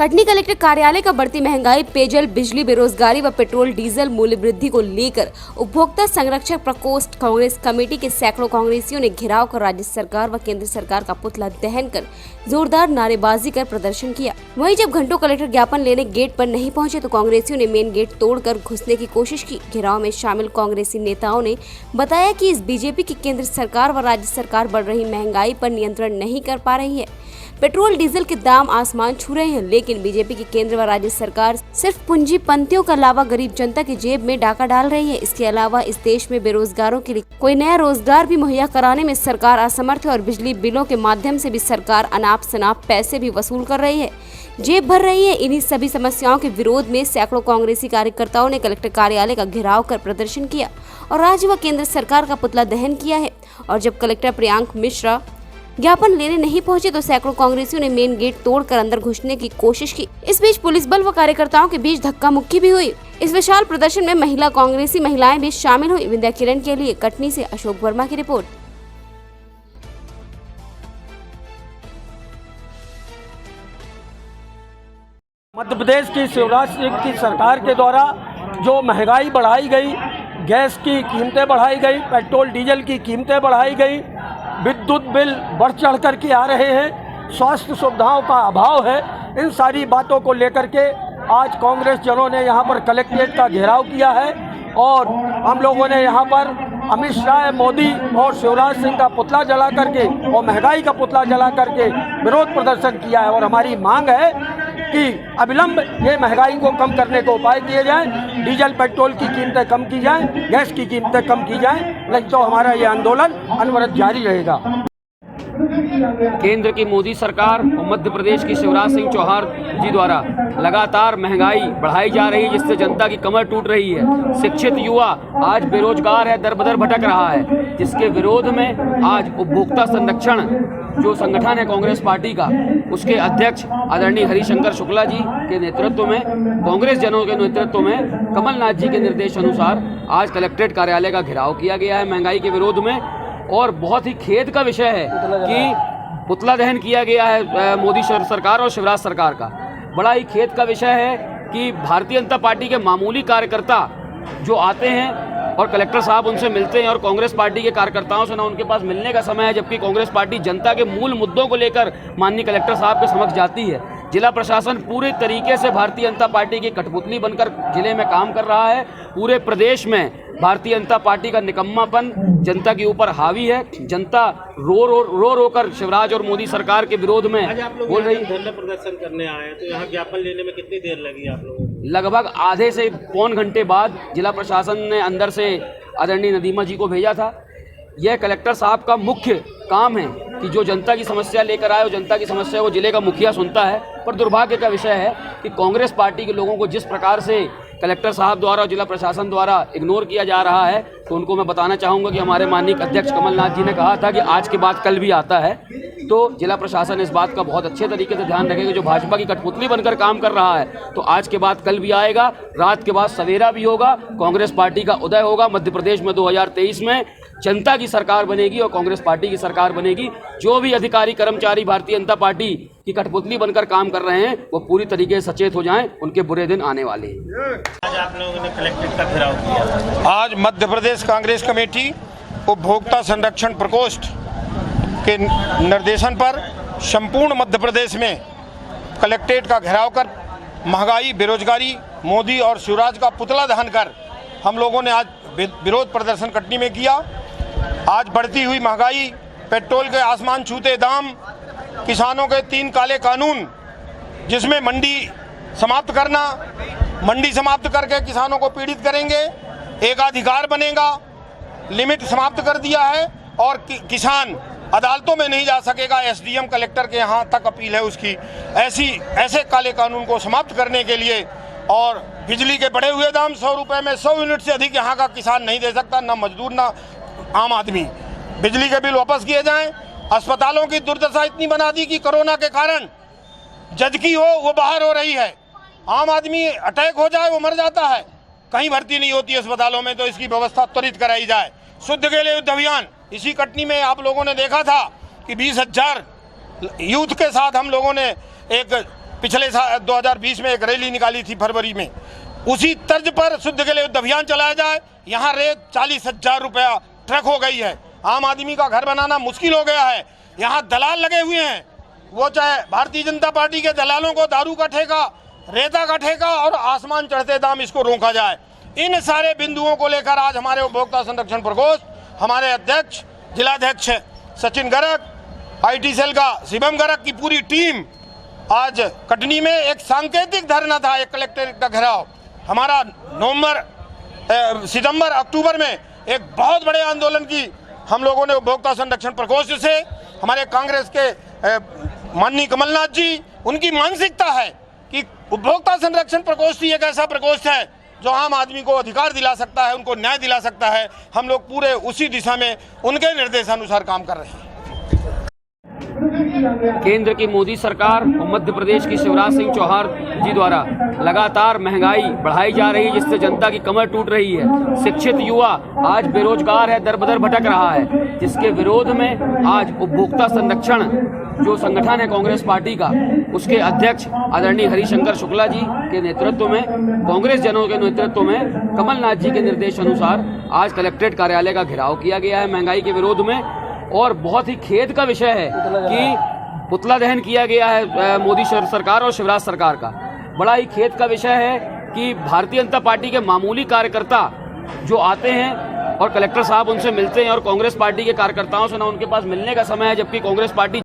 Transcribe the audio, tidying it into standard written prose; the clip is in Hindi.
कटनी कलेक्टर कार्यालय का बढ़ती महंगाई, पेयजल, बिजली, बेरोजगारी व पेट्रोल डीजल मूल्य वृद्धि को लेकर उपभोक्ता संरक्षक प्रकोष्ठ कांग्रेस कमेटी के सैकड़ों कांग्रेसियों ने घेराव कर राज्य सरकार व केंद्र सरकार का पुतला दहन कर जोरदार नारेबाजी कर प्रदर्शन किया। वहीं जब घंटों कलेक्टर ज्ञापन लेने गेट पर नहीं पहुंचे तो कांग्रेसियों ने मेन गेट तोड़कर घुसने की कोशिश की। घेराव में शामिल कांग्रेसी नेताओं ने बताया कि इस बीजेपी की केंद्र सरकार व राज्य सरकार बढ़ रही महंगाई पर नियंत्रण नहीं कर पा रही है। पेट्रोल डीजल के दाम आसमान छू रहे हैं, लेकिन बीजेपी की केंद्र व राज्य सरकार सिर्फ पूंजीपतियों के अलावा गरीब जनता की जेब में डाका डाल रही है। इसके अलावा इस देश में बेरोजगारों के लिए कोई नया रोजगार भी मुहैया कराने में सरकार असमर्थ है और बिजली बिलों के माध्यम से भी सरकार अनाप शनाप पैसे भी वसूल कर रही है, जेब भर रही है। इन्हीं सभी समस्याओं के विरोध में सैकड़ों कांग्रेसी कार्यकर्ताओं ने कलेक्टर कार्यालय का घेराव कर प्रदर्शन किया और राज्य व केंद्र सरकार का पुतला दहन किया है। और जब कलेक्टर प्रियांक मिश्रा ज्ञापन लेने नहीं पहुंचे तो सैकड़ों कांग्रेसियों ने मेन गेट तोड़कर अंदर घुसने की कोशिश की। इस बीच पुलिस बल व कार्यकर्ताओं के बीच धक्का मुक्की भी हुई। इस विशाल प्रदर्शन में महिला कांग्रेसी महिलाएं भी शामिल हुई। विंध्या किरण के लिए कटनी से अशोक वर्मा की रिपोर्ट। मध्य प्रदेश की शिवराज सिंह की सरकार के द्वारा जो महंगाई बढ़ाई गई, गैस की कीमतें बढ़ाई गई, पेट्रोल डीजल की कीमतें बढ़ाई गई, विद्युत बिल बढ़ चढ़ कर के आ रहे हैं, स्वास्थ्य सुविधाओं का अभाव है, इन सारी बातों को लेकर के आज कांग्रेस जनों ने यहाँ पर कलेक्ट्रेट का घेराव किया है और हम लोगों ने यहाँ पर अमित शाह, मोदी और शिवराज सिंह का पुतला जला करके और महंगाई का पुतला जला करके विरोध प्रदर्शन किया है। और हमारी मांग है कि अविलंब ये महंगाई को कम करने को उपाय किए जाएं, डीजल पेट्रोल की कीमतें कम की जाएं, गैस की कीमतें कम की जाएं, नहीं तो हमारा ये आंदोलन अनवरत जारी रहेगा। केंद्र की मोदी सरकार और मध्य प्रदेश की शिवराज सिंह चौहान जी द्वारा लगातार महंगाई बढ़ाई जा रही है, जिससे जनता की कमर टूट रही है। शिक्षित युवा आज बेरोजगार है, दर बदर भटक रहा है, जिसके विरोध में आज उपभोक्ता संरक्षण जो संगठन है कांग्रेस पार्टी का, उसके अध्यक्ष आदरणीय हरिशंकर शुक्ला जी के नेतृत्व में, कांग्रेस जनों के नेतृत्व में, कमलनाथ जी के निर्देश अनुसार आज कलेक्ट्रेट कार्यालय का घेराव किया गया है महंगाई के विरोध में। और बहुत ही खेद का विषय है कि पुतला दहन किया गया है मोदी सरकार और शिवराज सरकार का। बड़ा ही खेद का विषय है कि भारतीय जनता पार्टी के मामूली कार्यकर्ता जो आते हैं और कलेक्टर साहब उनसे मिलते हैं और कांग्रेस पार्टी के कार्यकर्ताओं से ना उनके पास मिलने का समय है, जबकि कांग्रेस पार्टी जनता के मूल मुद्दों को लेकर माननीय कलेक्टर साहब के समक्ष जाती है। जिला प्रशासन पूरे तरीके से भारतीय जनता पार्टी की कठपुतली बनकर जिले में काम कर रहा है। पूरे प्रदेश में भारतीय जनता पार्टी का निकम्मापन जनता के ऊपर हावी है। जनता रो कर शिवराज और मोदी सरकार के विरोध में बोल रही। धरना प्रदर्शन करने आए हैं तो यहाँ ज्ञापन लेने में कितनी देर लगी आप लोगों को? लगभग आधे से पौन घंटे बाद जिला प्रशासन ने अंदर से आदरणीय नदीमा जी को भेजा था। यह कलेक्टर साहब का मुख्य काम है कि जो जनता की समस्या लेकर आए, वो जनता की समस्या वो जिले का मुखिया सुनता है। पर दुर्भाग्य का विषय है कि कांग्रेस पार्टी के लोगों को जिस प्रकार से कलेक्टर साहब द्वारा और जिला प्रशासन द्वारा इग्नोर किया जा रहा है, तो उनको मैं बताना चाहूँगा कि हमारे माननीय अध्यक्ष कमलनाथ जी ने कहा था कि आज के बाद कल भी आता है। तो जिला प्रशासन इस बात का बहुत अच्छे तरीके से ध्यान रखेगा। जो भाजपा की कठपुतली बनकर काम कर रहा है, तो आज के बाद कल भी आएगा, रात के बाद सवेरा भी होगा। कांग्रेस पार्टी का उदय होगा। मध्य प्रदेश में 2023 में जनता की सरकार बनेगी और कांग्रेस पार्टी की सरकार बनेगी। जो भी अधिकारी कर्मचारी भारतीय जनता पार्टी की कठपुतली बनकर काम कर रहे हैं, वो पूरी तरीके से सचेत हो जाएं, उनके बुरे दिन आने वाले हैं। आज आप लोगों ने कलेक्ट्रेट का घेराव किया। आज मध्य प्रदेश कांग्रेस कमेटी उपभोक्ता संरक्षण प्रकोष्ठ के निर्देशन पर संपूर्ण मध्य प्रदेश में कलेक्ट्रेट का घेराव कर महंगाई, बेरोजगारी, मोदी और शिवराज का पुतला दहन कर हम लोगों ने आज विरोध प्रदर्शन कटनी में किया। आज बढ़ती हुई महंगाई, पेट्रोल के आसमान छूते दाम, किसानों के 3 काले कानून, जिसमें मंडी समाप्त करना, मंडी समाप्त करके किसानों को पीड़ित करेंगे, एकाधिकार बनेगा, लिमिट समाप्त कर दिया है और किसान अदालतों में नहीं जा सकेगा। एसडीएम कलेक्टर के यहाँ तक अपील है उसकी। ऐसे काले कानून को समाप्त करने के लिए और बिजली के बढ़े हुए दाम 100 रुपये में 100 यूनिट से अधिक यहाँ का किसान नहीं दे सकता, ना मजदूर ना आम आदमी। बिजली के बिल वापस किए जाएं। अस्पतालों की दुर्दशा इतनी बना दी कि कोरोना के कारण जजकी हो वो बाहर हो रही है, आम आदमी अटैक हो जाए वो मर जाता है, कहीं भर्ती नहीं होती अस्पतालों में, तो इसकी व्यवस्था त्वरित कराई जाए। शुद्ध के लिए युद्ध अभियान, इसी कटनी में आप लोगों ने देखा था कि 20,000 यूथ के साथ हम लोगों ने एक पिछले 2020 में एक रैली निकाली थी फरवरी में, उसी तर्ज पर शुद्ध के लिए युद्ध अभियान चलाया जाए। यहाँ रेत 40,000 रुपया ट्रक हो गई है, आम आदमी का घर बनाना मुश्किल हो गया है। यहाँ दलाल लगे हुए हैं, वो चाहे भारतीय जनता पार्टी के दलालों को दारू का ठेका, रेता का ठेका और आसमान चढ़ते दाम, इसको रोका जाए। इन सारे बिंदुओं को लेकर आज हमारे उपभोक्ता संरक्षण प्रकोष्ठ, हमारे अध्यक्ष जिलाध्यक्ष सचिन गर्ग, IT सेल का शिवम गर्ग की पूरी टीम आज कटनी में एक सांकेतिक धरना था, एक कलेक्ट्रेट का घेराव। हमारा सितंबर अक्टूबर में एक बहुत बड़े आंदोलन की हम लोगों ने उपभोक्ता संरक्षण प्रकोष्ठ से, हमारे कांग्रेस के माननीय कमलनाथ जी, उनकी मानसिकता है कि उपभोक्ता संरक्षण प्रकोष्ठ ही एक ऐसा प्रकोष्ठ है जो आम आदमी को अधिकार दिला सकता है, उनको न्याय दिला सकता है। हम लोग पूरे उसी दिशा में उनके निर्देशानुसार काम कर रहे हैं। केंद्र की मोदी सरकार और मध्य प्रदेश की शिवराज सिंह चौहान जी द्वारा लगातार महंगाई बढ़ाई जा रही है, जिससे जनता की कमर टूट रही है। शिक्षित युवा आज बेरोजगार है, दर बदर भटक रहा है, जिसके विरोध में आज उपभोक्ता संरक्षण जो संगठन है कांग्रेस पार्टी का, उसके अध्यक्ष आदरणीय हरिशंकर शुक्ला जी के नेतृत्व में, कांग्रेस जनों के नेतृत्व में, कमलनाथ जी के निर्देश अनुसार आज कलेक्ट्रेट कार्यालय का घेराव किया गया है महंगाई के विरोध में। और बहुत ही खेद का विषय है कि पुतला दहन किया गया है मोदी सरकार और शिवराज सरकार का। बड़ा ही खेद का विषय है कि भारतीय जनता पार्टी के मामूली कार्यकर्ता जो आते हैं और कलेक्टर साहब उनसे मिलते हैं, और कांग्रेस पार्टी के कार्यकर्ताओं से ना उनके पास मिलने का समय है, जबकि कांग्रेस पार्टी